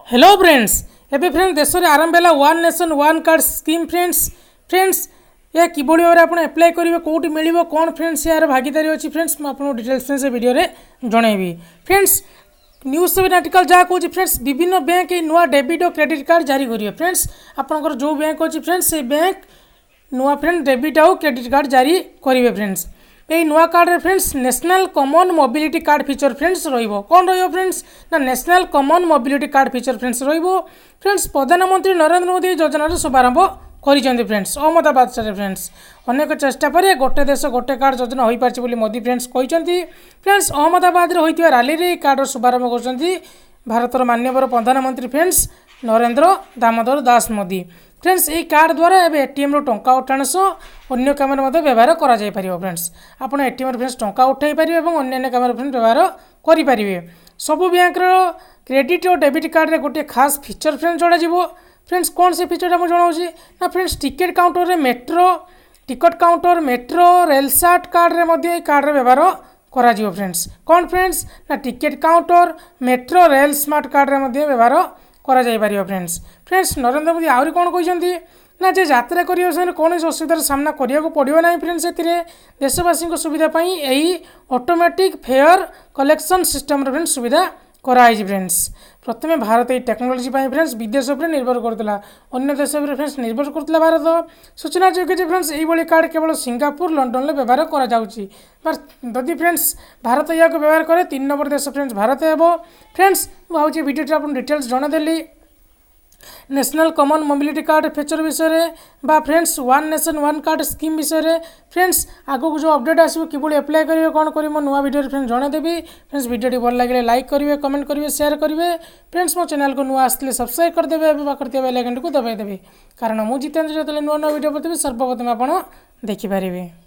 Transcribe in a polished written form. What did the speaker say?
Hello friends एबे friends देश में आरंभ है one nation one card scheme friends यह कि भाव में आप एप्लाय करेंगे कौटी मिल कौन फ्रेंड्स यार भागीदारी अच्छी फ्रेंड्स मुझे डिटेल्स फ्रेंड्स वीडियो जनइबी फ्रेंड्स न्यूज 7 आर्टिकल जहाँ कौन फ्रेंड्स विभिन्न बैंक नुआ डेबिट और क्रेडिट कार्ड जारी करेंगे फ्रेंड्स आपंकर जो बैंक अच्छी फ्रेंड्स से बैंक नुआ फ्रेंड डेबिट आउ क्रेडिट कार्ड जारी करेंगे फ्रेंड्स यही नुआ कार्ड रे friends national common mobility card feature friends रहिबो कौन रहिबो फ्रेंड्स ना national common mobility card feature friends रहिबो फ्रेंड्स प्रधानमंत्री नरेंद्र मोदी योजना शुभारंभ करिसेंती फ्रेंड्स अहमदाबाद से फ्रेंड्स अनेक चेष्टा पर गोटे देश गोटे कार्ड योजना हो पार्छ बोली मोदी फ्रेंड्स कहते फ्रेंड्स अहमदाबाद होइतिबा रैली रे कार्ड शुभारंभ करछंती भारतर माननीय प्रधानमंत्री फ्रेंड्स नरेंद्र दामोदर दास मोदी फ्रेंड्स यही कार्ड द्वारा एबे एटीएम रो टंका उठाण सह अन्य काम व्यवहार करा जाय परिबो फ्रेंड्स आपण एटीएम फ्रेंड्स टंका उठाई पारिबे एवं अन्य काम फ्रेंड्स व्यवहार करि पारिबे सबु बैंक रो क्रेडिट और डेबिट कार्ड रे गोटे खास फीचर फ्रेंड्स जोड़ा जिवो फ्रेंड्स कौन से फीचर हम जनाऊँ ना फ्रेंड्स टिकेट काउंटर रे मेट्रो टिकट काउंटर मेट्रो रेलसाट कार्ड रे मध्य कार्ड रे व्यवहार करा जिवो फ्रेंड्स कौन फ्रेंड्स ना ticket counter metro rail smart card रे मध्य व्यवहार करा जाय परिबो फ्रेंड्स फ्रेंड्स नरेंद्र मोदी आउरी कोन कहछन्ती ना जे यात्रा करियो से कौन असुविधार सामना करिया को पड़िबो नाही फ्रेंड्स एतिरे देशवासी सुविधा पई एही ऑटोमेटिक फेयर कलेक्शन सिस्टम रे फ्रेंड्स सुविधा कराई फ्रेंड्स प्रथम भारत ये टेक्नोलोजी फ्रेंड्स विदेश पर निर्भर करता अन्य देश पर फ्रेंड्स निर्भर करता भारत सूचना योग्य फ्रेंड्स यही कार्ड केवल सिंगापुर लंडन में व्यवहार करी फ्रेंड्स भारत या व्यवहार करे 3 नंबर देश फ्रेंड्स भारत हे फ्रेंड्स मुझे वीडियो आप डिटेल्स जनदेली national common mobility card feature विषय बा friends one nation one card scheme विषय फ्रेंड्स आगो जो अपडेट आसो कि एप्लाय करेंगे कौन कर नुआ वीडियो फ्रेंड्स जनदेवी फ्रेंड्स वीडियो भल लगे लाइक करेंगे कमेंट करेंगे शेयर करेंगे फ्रेंड्स मो चैनल को नुआ आसते सब्सक्राइब करदेवे पाखे बेल आइकन को दबाई देवे कारण मुझे जितेंद्र जो नुआ नुआ वीडियो पड़े सर्वप्रथम आप देखिपारे।